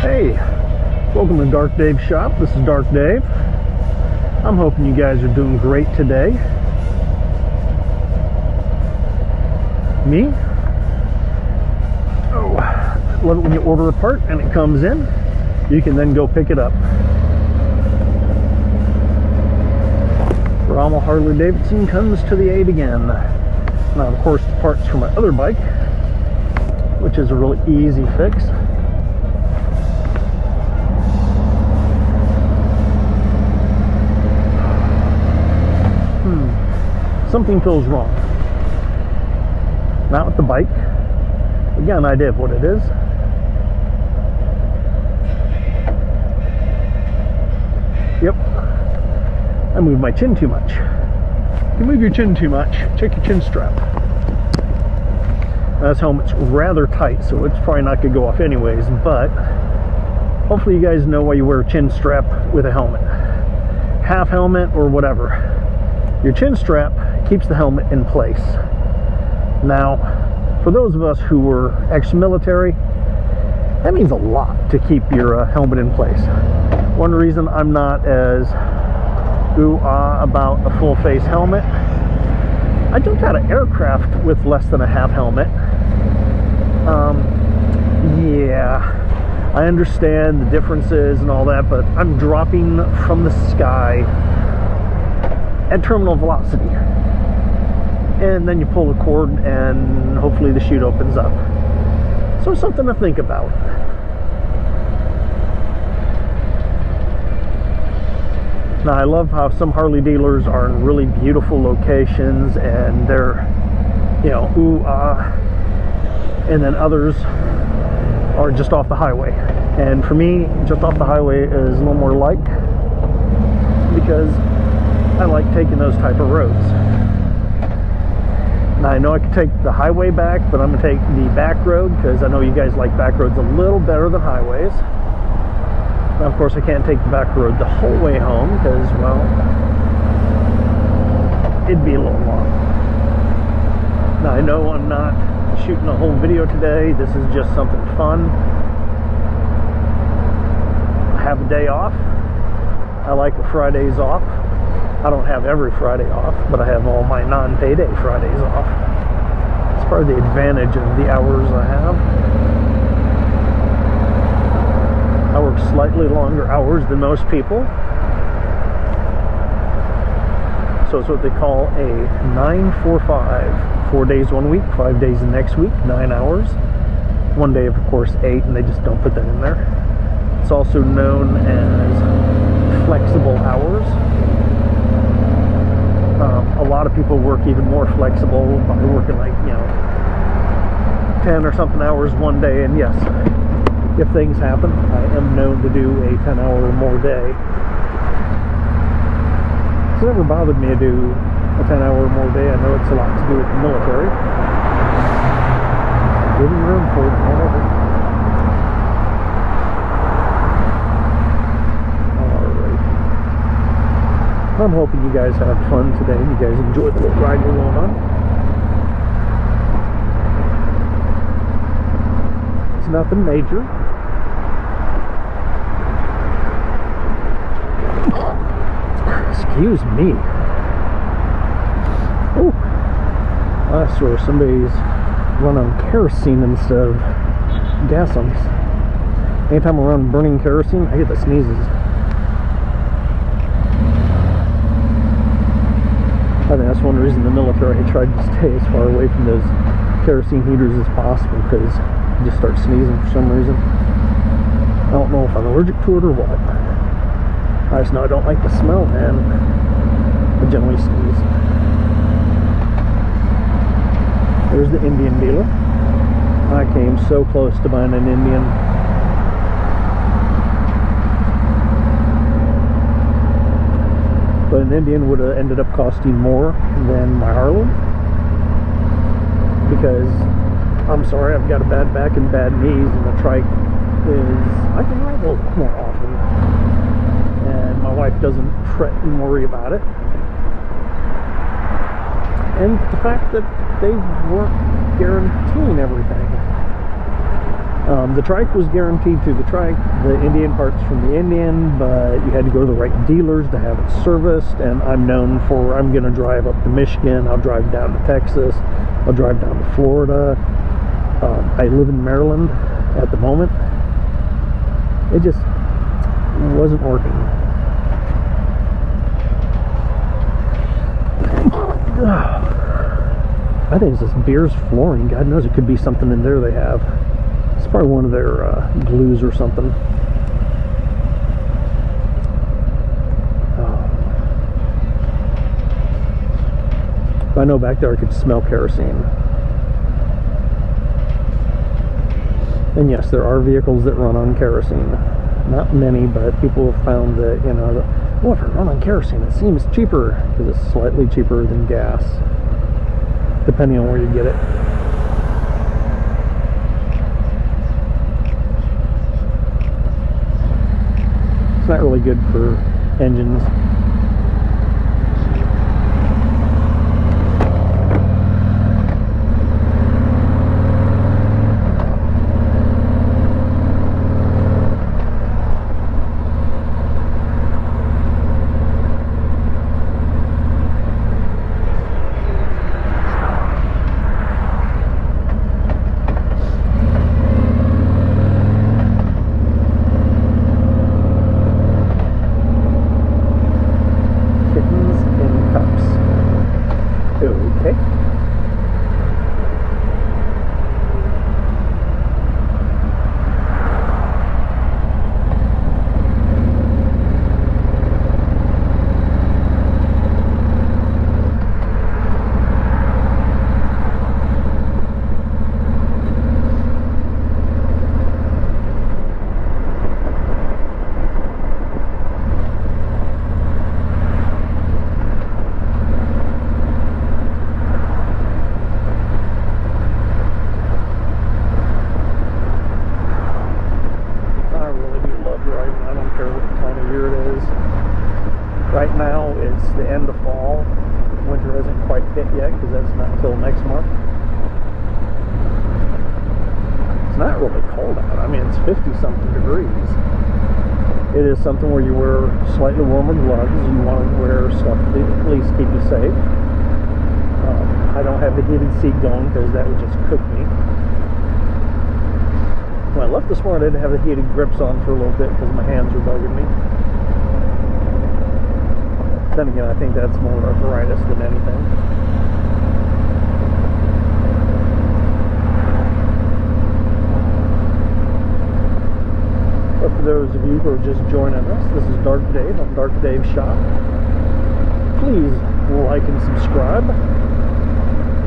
Hey, welcome to Dark Dave's shop. This is Dark Dave. I'm hoping you guys are doing great today. Me? Oh, I love it when you order a part and it comes in. You can then go pick it up. Rommel Harley Davidson comes to the aid again. Now, of course, the parts for my other bike, which is a really easy fix. Something feels wrong. Not with the bike. We got an idea of what it is. Yep. I moved my chin too much. If you move your chin too much, check your chin strap. Now, this helmet's rather tight, so it's probably not going to go off anyways, but hopefully you guys know why you wear a chin strap with a helmet. Half helmet or whatever. Your chin strap keeps the helmet in place. Now, for those of us who were ex-military, that means a lot to keep your helmet in place. One reason I'm not as ooh-ah about a full-face helmet, I jumped out of aircraft with less than a half helmet. Yeah, I understand the differences and all that, but I'm dropping from the sky at terminal velocity, and then you pull the cord and hopefully the chute opens up. So something to think about. Now, I love how some Harley dealers are in really beautiful locations and they're, you know, and then others are just off the highway. And for me, just off the highway is a little more like, because I like taking those type of roads. Now, I know I can take the highway back, but I'm going to take the back road because I know you guys like back roads a little better than highways. Now, of course, I can't take the back road the whole way home because, well, it'd be a little long. Now, I know I'm not shooting a whole video today. This is just something fun. I have a day off. I like the Fridays off. I don't have every Friday off, but I have all my non-payday Fridays off. It's part of the advantage of the hours I have. I work slightly longer hours than most people. So it's what they call a 9-4-5. 4 days one week, 5 days the next week, 9 hours. One day, of course, 8, and they just don't put that in there. It's also known as flexible hours. A lot of people work even more flexible by working like, 10 or something hours one day, and yes, if things happen, I am known to do a 10-hour or more day. It's never bothered me to do a 10-hour or more day. I know it's a lot to do with the military. Giving room for it, however. I'm hoping you guys had fun today. You guys enjoyed the little ride we're going on. It's nothing major. Excuse me. Oh, I swear somebody's running kerosene instead of gas on this. Anytime I'm around burning kerosene, I get the sneezes. I think that's one reason the military tried to stay as far away from those kerosene heaters as possible, because you just start sneezing for some reason. I don't know if I'm allergic to it or what. I just know I don't like the smell, and I generally sneeze. There's the Indian dealer. I came so close to buying an Indian. But an Indian would have ended up costing more than my Harley, because I'm sorry, I've got a bad back and bad knees, and the trike is, I can ride a little more often, and my wife doesn't fret and worry about it. And the fact that they weren't guaranteeing everything. The trike was guaranteed through the trike, the Indian parts from the Indian, but you had to go to the right dealers to have it serviced. And I'm known for, I'm going to drive up to Michigan, I'll drive down to Texas, I'll drive down to Florida. I live in Maryland at the moment. It just wasn't working. I think it's just Beer's flooring. God knows, it could be something in there they have. It's probably one of their glues or something. I know back there I could smell kerosene. And yes, there are vehicles that run on kerosene. Not many, but people have found that, you know, well, if it run on kerosene, it seems cheaper, because it's slightly cheaper than gas, depending on where you get it. It's not really good for engines. Right now it's the end of fall. Winter hasn't quite hit yet because that's not until next month. It's not really cold out. I mean, it's 50-something degrees. It is something where you wear slightly warmer gloves. You want to wear stuff to at least keep you safe. I don't have the heated seat going because that would just cook me. When I left this morning, I didn't have the heated grips on for a little bit because my hands were bugging me. Then again, I think that's more arthritis than anything. But for those of you who are just joining us, this is Dark Dave on Dark Dave's Shop. Please like and subscribe.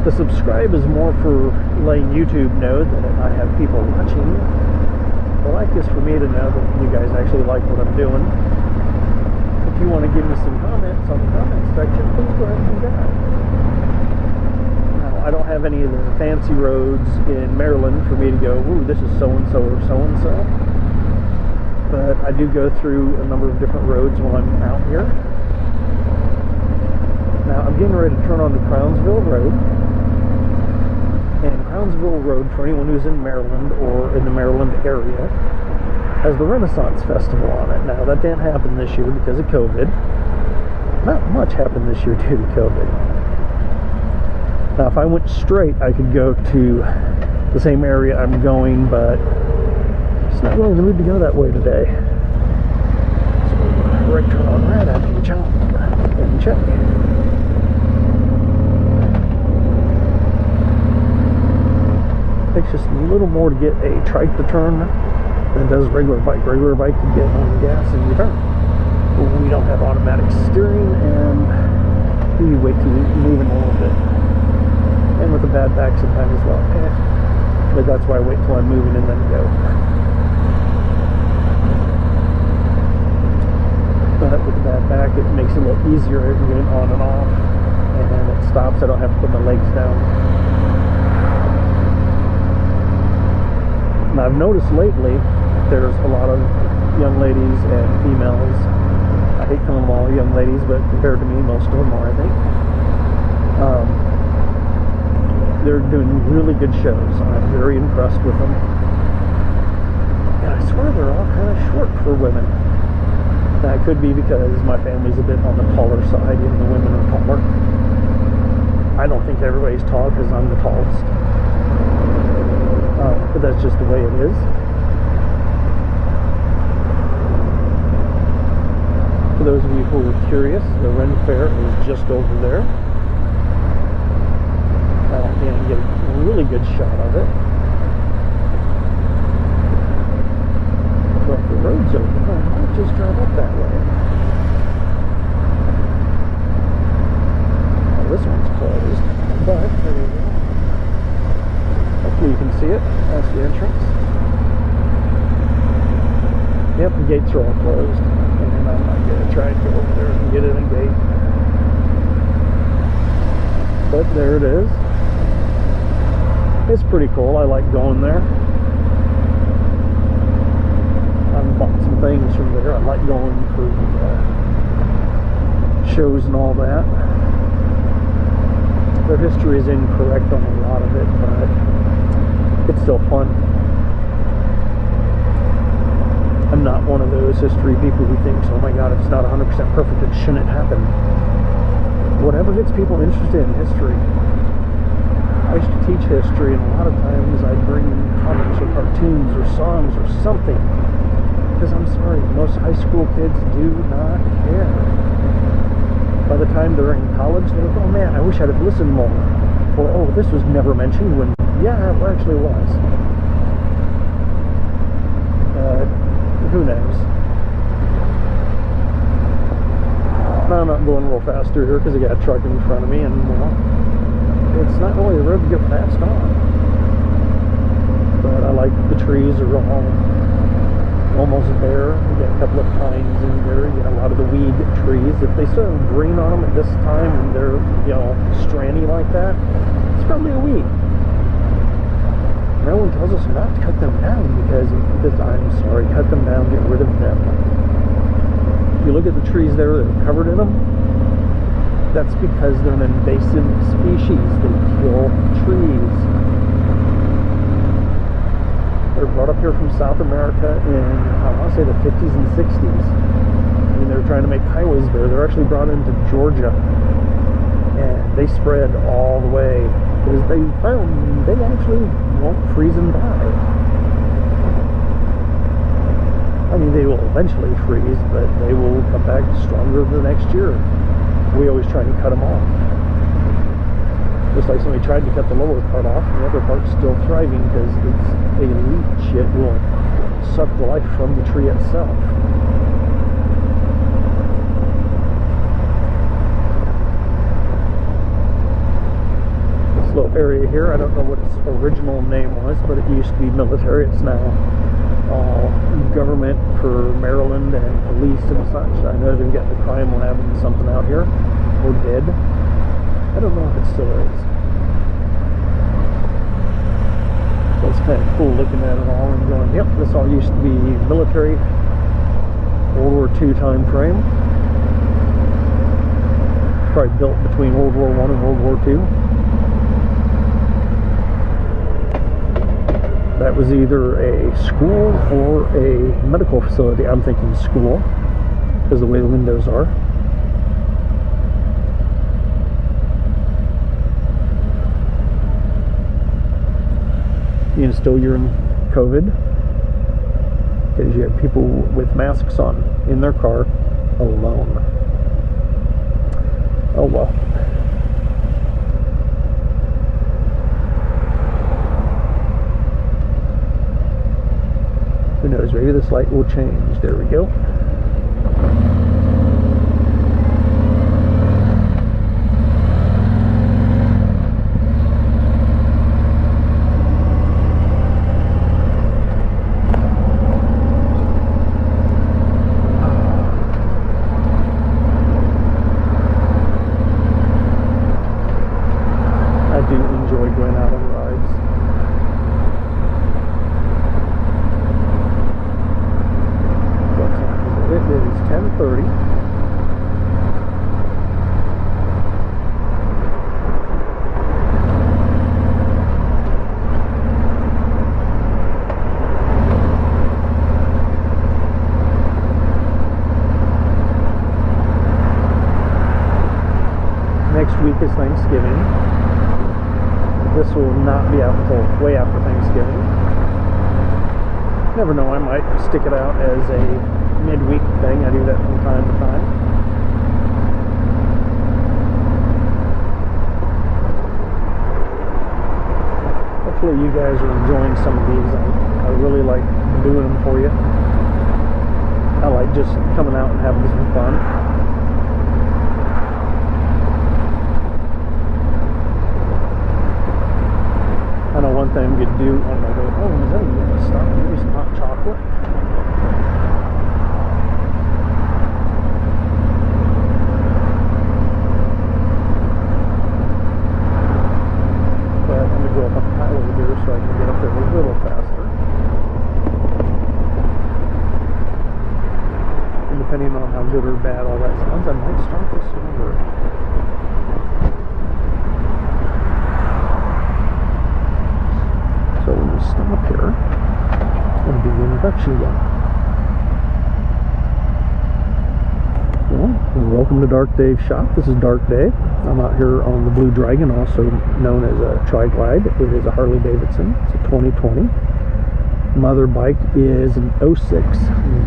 The subscribe is more for letting YouTube know that I have people watching. The like is for me to know that you guys actually like what I'm doing. If you want to give me some comments on the comments section, please go ahead and do that. Now, I don't have any of the fancy roads in Maryland for me to go, ooh, this is so-and-so or so-and-so. But I do go through a number of different roads while I'm out here. Now, I'm getting ready to turn on to Crownsville Road. And Crownsville Road, for anyone who's in Maryland or in the Maryland area, has the Renaissance Festival on it. Now, that didn't happen this year because of COVID. Not much happened this year due to COVID. Now, if I went straight, I could go to the same area I'm going, but it's not really in the mood to go that way today. So, right turn on right after you jump and check. Takes just a little more to get a trike to turn than it does a regular bike. Regular bike can get on the gas and you turn. But we don't have automatic steering, and you wait till you're moving a little bit. And with a bad back sometimes as well. But that's why I wait till I'm moving and then go. But with the bad back, it makes it a little easier getting on and off. And it stops. I don't have to put my legs down. Now, I've noticed lately there's a lot of young ladies and females. I hate calling them all young ladies, but compared to me, most of them are, I think. They're doing really good shows. I'm very impressed with them. And I swear they're all kind of short for women. That could be because my family's a bit on the taller side and the women are taller. I don't think everybody's tall because I'm the tallest. But that's just the way it is. For those of you who are curious, the Ren Fair is just over there. I don't think I can get a really good shot of it. But the road's open. I might just drive up that way. Well, this one's closed, but there we go. Hopefully you can see it. That's the entrance. Yep, the gates are all closed. And I'm not going to try and go over there and get in a gate. But there it is. It's pretty cool. I like going there. I've bought some things from there. I like going for shows and all that. Their history is incorrect on a lot of it, but it's still fun. I'm not one of those history people who thinks, oh my god, if it's not 100% perfect, it shouldn't happen. Whatever gets people interested in history. I used to teach history, and a lot of times I'd bring comics or cartoons or songs or something. Because I'm sorry, most high school kids do not care. By the time they're in college, they go, oh man, I wish I'd have listened more. Or, oh, this was never mentioned when, yeah, it actually was. Who knows? Now I'm not going real fast through here because I got a truck in front of me, and well, it's not really a road to get fast on. But I like the trees are all almost bare. You got a couple of pines in there. You got a lot of the weed trees. If they still have green on them at this time and they're, you know, strandy like that, it's probably a weed. No one tells us not to cut them down because I'm sorry, cut them down, get rid of them. If you look at the trees there that are covered in them, that's because they're an invasive species. They kill trees. They're brought up here from South America in, I want to say, the 50s and 60s. I mean, they were trying to make highways there. They're actually brought into Georgia. And they spread all the way. Because they found they actually won't freeze and die. I mean, they will eventually freeze, but they will come back stronger the next year. We always try and cut them off. Just like somebody tried to cut the lower part off, and the upper part's still thriving because it's a leech. It will suck the life from the tree itself. This little area here, I don't know what its original name was, but it used to be military. It's now government for Maryland and police and such. I know they've got the crime lab and something out here, or did. I don't know if it still is. But it's kind of cool looking at it all and going, yep, this all used to be military, World War II time frame. Probably built between World War I and World War II. That was either a school or a medical facility. I'm thinking school, because of the way the windows are. You can still you're in COVID, because you have people with masks on in their car alone. Oh well. Who knows, maybe this light will change. There we go. I do enjoy going out on rides. It is 10:30. next week is Thanksgiving. This will not be out until way after Thanksgiving. Never know, I might stick it out as a midweek thing. I do that from time to time. Hopefully you guys are enjoying some of these. I really like doing them for you. I like just coming out and having some fun. I know one thing I'm going to do on my way home is I'm going to stop and get me some hot chocolate. But I'm going to go up on the highway here so I can get up there a little faster. And depending on how good or bad all that sounds, I might start this over. So when we stop here, and do the introduction again. Well, welcome to Dark Dave's shop. This is Dark Dave. I'm out here on the Blue Dragon, also known as a Tri-Glide. It is a Harley Davidson. It's a 2020. Mother bike is an 06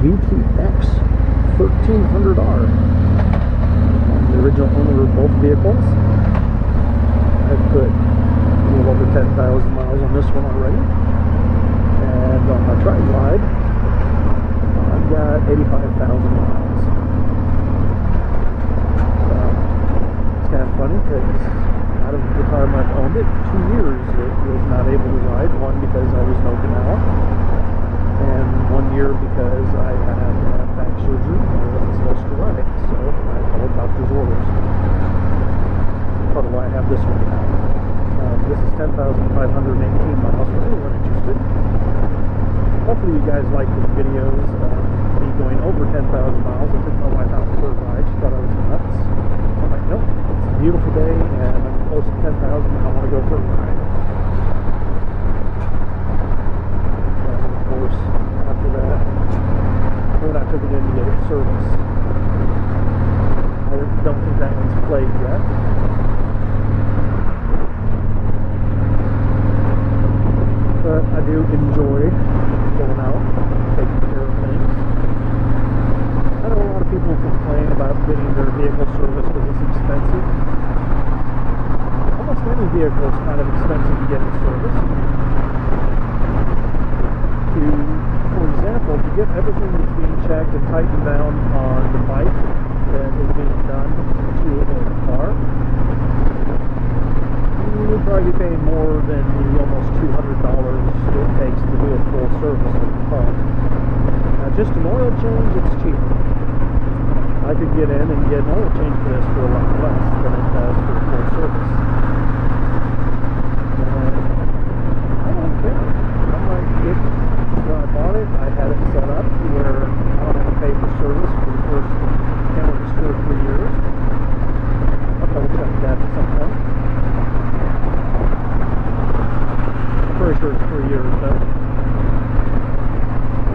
VTX 1300R. I'm the original owner of both vehicles. I've put a little over 10,000 miles on this one already, and on my Tri-Glide I've got 85,000 miles. It's kind of funny because out of the time I've owned it, 2 years it was not able to ride. One because I was in Okinawa, and 1 year because I had back surgery and I wasn't supposed to ride, so I followed doctor's orders. Part of why I have this one now. This is 10,518 miles for anyone interested. Hopefully you guys like the videos of me going over 10,000 miles. I took my wife out for a ride. She thought I was nuts. I'm like, nope, it's a beautiful day and I'm close to 10,000 and I want to go for a ride. And of course, after that, when I took it in to get it serviced, I don't think that one's played yet. But I do enjoy going out, taking care of things. I know a lot of people complain about getting their vehicle serviced because it's expensive. Almost any vehicle is kind of expensive to get it serviced. For example, to get everything that's being checked and tightened down on the bike that is being done to a car, you would probably be paying more than the almost $200 it takes to do a full service of the car. Now, just an oil change, it's cheaper. I could get in and get an oil change for this for a lot less than it does for a full service. And I don't care. I'm like, when I bought it, I had it set up where I don't have to pay for service for the first 2 or 3 years. I'll double check that at some point. Pretty sure it's 3 years though.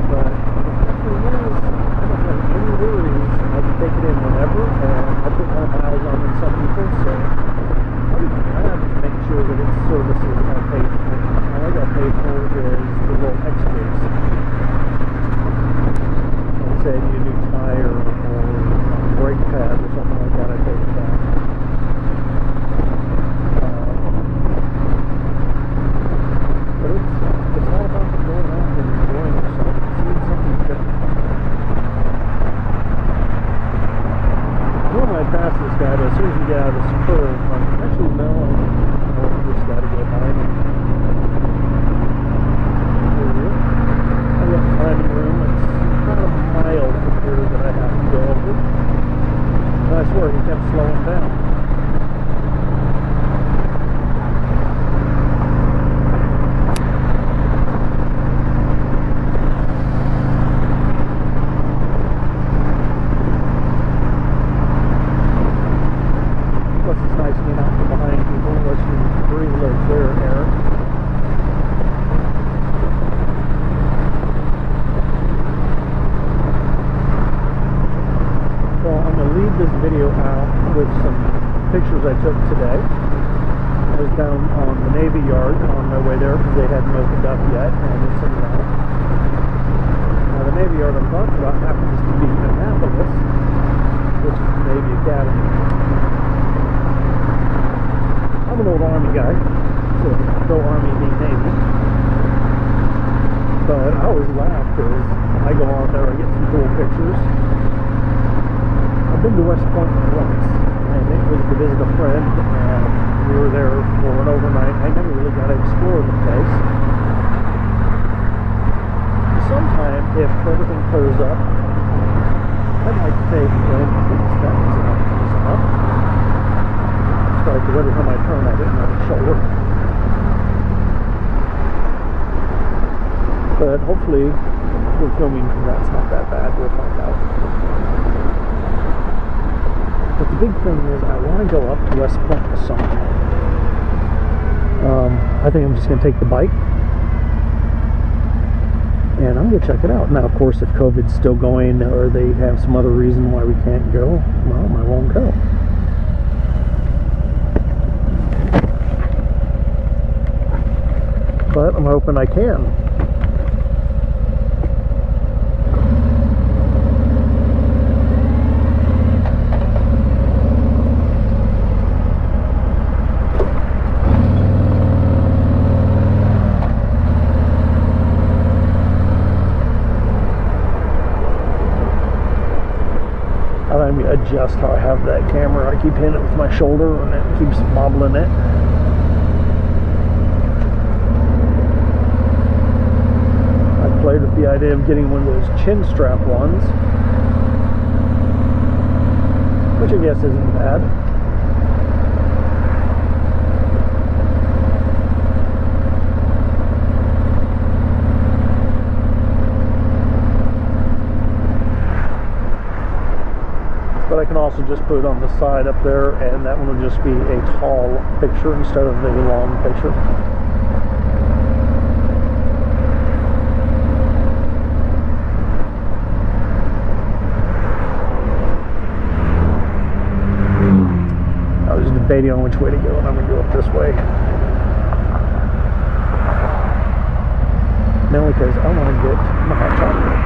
But after years, I don't have any worries. I can take it in whenever, and I put more miles on than some people, so I have to make sure that its services are paid for. All I got paid for is the little extras. Let's say I need a new tire or brake pads or something like that, I pay for that. But it's all about going out and enjoying yourself, seeing something different. Normally I pass this guy, but as soon as you get out of this curve, I'm like, actually no, I want this guy to go by me. I've got climbing room. It's about a mile from here that I have to go over. And I swear he kept slowing down. pictures I took today. I was down on the Navy Yard on my way there because they hadn't opened up yet, and it's in now the Navy Yard I'm talking about happens to be Annapolis, which is the Navy Academy. I'm an old Army guy, so no Army being Navy. But I always laugh because I go on there, I get some cool pictures. I've been to West Point once, and it was to visit a friend, and we were there for an overnight. I never really got to explore the place. Sometime, if everything clears up, I'd like to take these steps up. So like every time I turn, I didn't have a shoulder. But hopefully, the filming from that's not that bad. We'll find out. But the big thing is, I want to go up to West Point this summer. I think I'm just going to take the bike, and I'm going to check it out. Now, of course, if COVID's still going, or they have some other reason why we can't go, well, I won't go. But I'm hoping I can. Adjust how I have that camera. I keep hitting it with my shoulder and it keeps bobbling it. I played with the idea of getting one of those chin strap ones, which I guess isn't bad. But I can also just put it on the side up there, and that one will just be a tall picture instead of a long picture. I was debating on which way to go, and I'm going to go up this way. Mainly because I want to get my hot chocolate.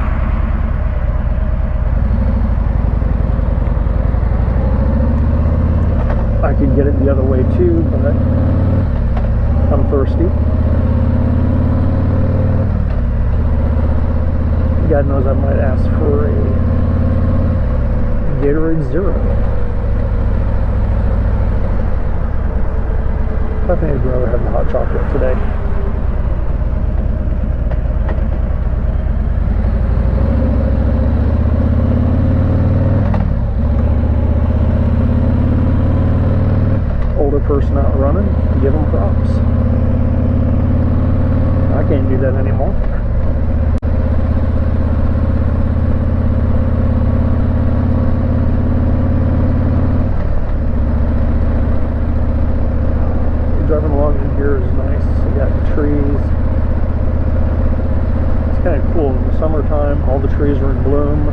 I could get it the other way too, but I'm thirsty. God knows I might ask for a Gatorade Zero. I think I'd rather have the hot chocolate today. Person out running, give them props. I can't do that anymore. Driving along in here is nice. You got the trees. It's kind of cool in the summertime. All the trees are in bloom.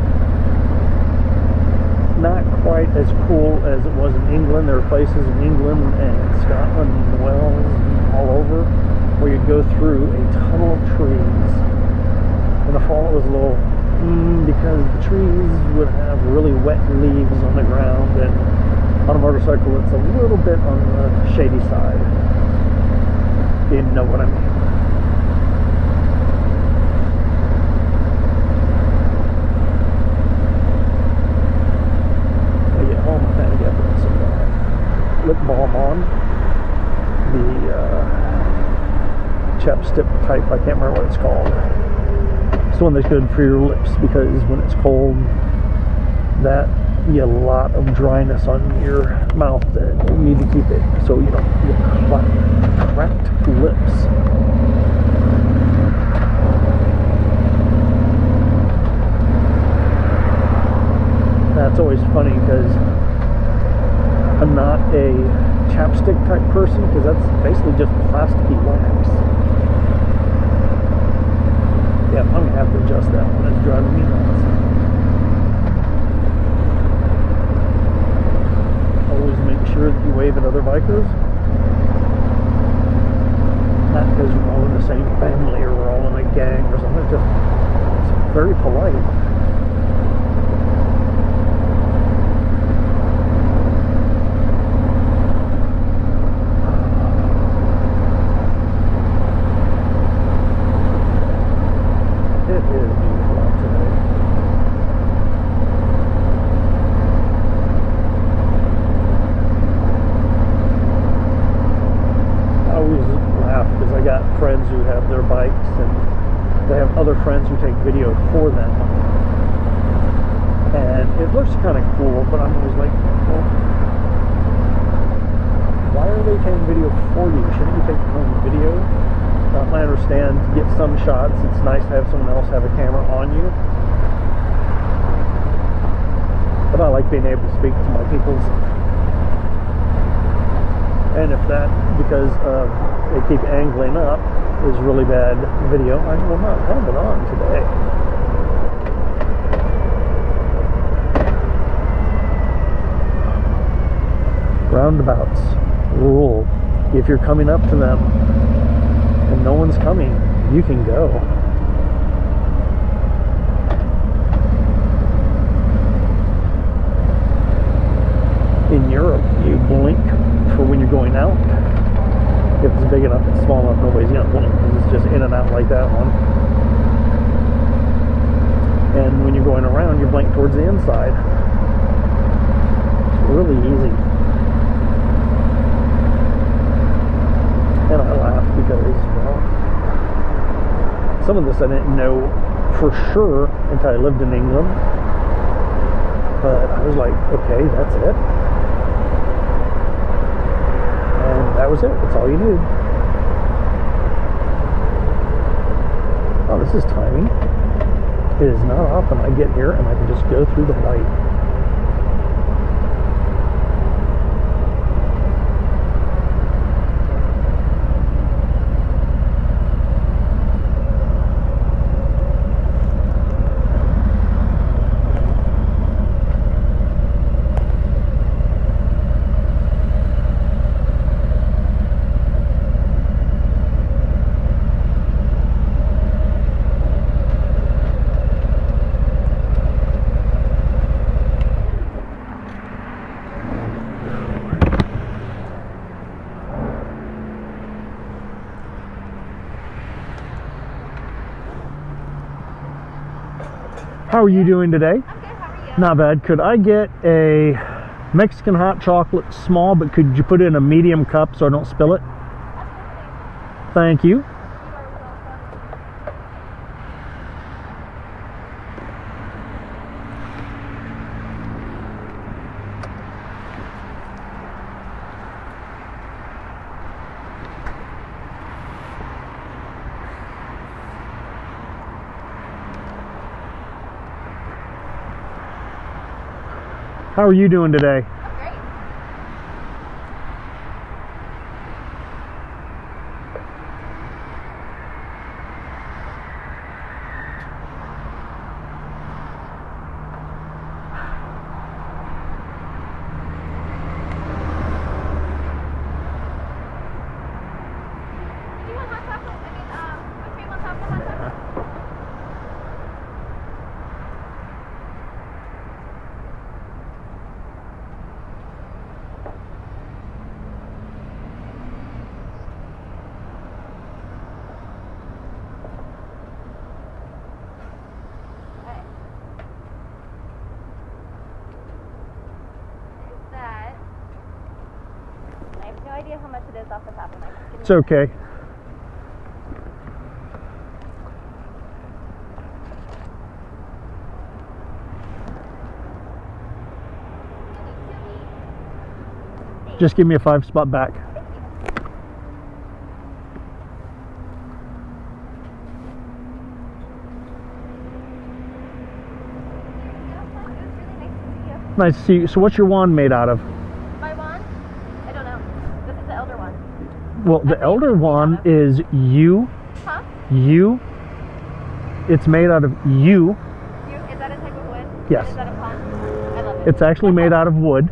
Not quite as cool as it was in England. There are places in England and Scotland and Wales and all over where you'd go through a tunnel of trees. In the fall it was a little because the trees would have really wet leaves on the ground, and on a motorcycle it's a little bit on the shady side, if you know what I mean. Lip balm on the chapstick type. I can't remember what it's called. It's the one that's good for your lips, because when it's cold, that you get a lot of dryness on your mouth that you need to keep it so you don't get cracked lips. That's always funny because I'm not a chapstick type person, because that's basically just plasticky wax. Yeah, I'm going to have to adjust that one. It's driving me nuts. always make sure that you wave at other bikers. Not because we're all in the same family or we're all in a gang or something. It's very polite. It is beautiful out today. I always laugh because I got friends who have their bikes and they have other friends who take video for them. And it looks kind of cool, but I'm always like, well, why are they taking video for you? Shouldn't you take your own video? I understand to get some shots, it's nice to have someone else have a camera on you. But I like being able to speak to my peoples. And if that, because they keep angling up, is really bad video, I will not have it on today. Roundabouts rule. If you're coming up to them and no one's coming, you can go. In Europe, you blink for when you're going out. If it's big enough, it's small enough, nobody's gonna blink because it's just in and out like that one. And when you're going around, you blink towards the inside. It's really easy. And I laugh because, well, some of this I didn't know for sure until I lived in England. But I was like, okay, that's it. And that was it. That's all you needed. Oh, this is tiny. It is not often I get here and I can just go through the light. How are you doing today? I'm good, how are you? Not bad. Could I get a Mexican hot chocolate small, but could you put it in a medium cup so I don't spill it? Absolutely. Thank you. You are How are you doing today? welcome. Great. Do you want hot chocolate? I mean, whipped cream on top of the hot chocolate? That. I have no idea how much it is off the top of my head. It's okay. Just give me a 5-spot back. Nice to see you. So what's your wand made out of? My wand? I don't know. This is the elder one. Well, the elder wand is yew. Huh? Yew. It's made out of yew. Is that a type of wood? Yes. Is that a pond? I love it. It's actually made out of wood.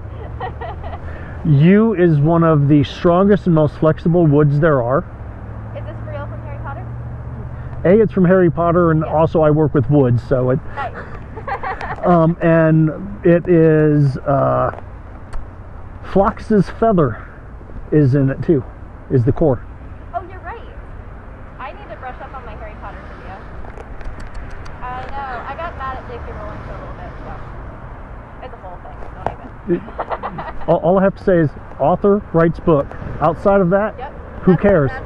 Yew is one of the strongest and most flexible woods there are. Is this real from Harry Potter? A, it's from Harry Potter, and Yeah. also I work with wood, so it. Nice. And it is Phlox's feather is in it too, is the core. Oh, you're right. I need to brush up on my Harry Potter trivia. I know. I got mad at J.K. Rowling for a little bit, so it's a whole thing. Don't even. All I have to say is author writes book. Outside of that, Yep. who That's what I'm cares? at.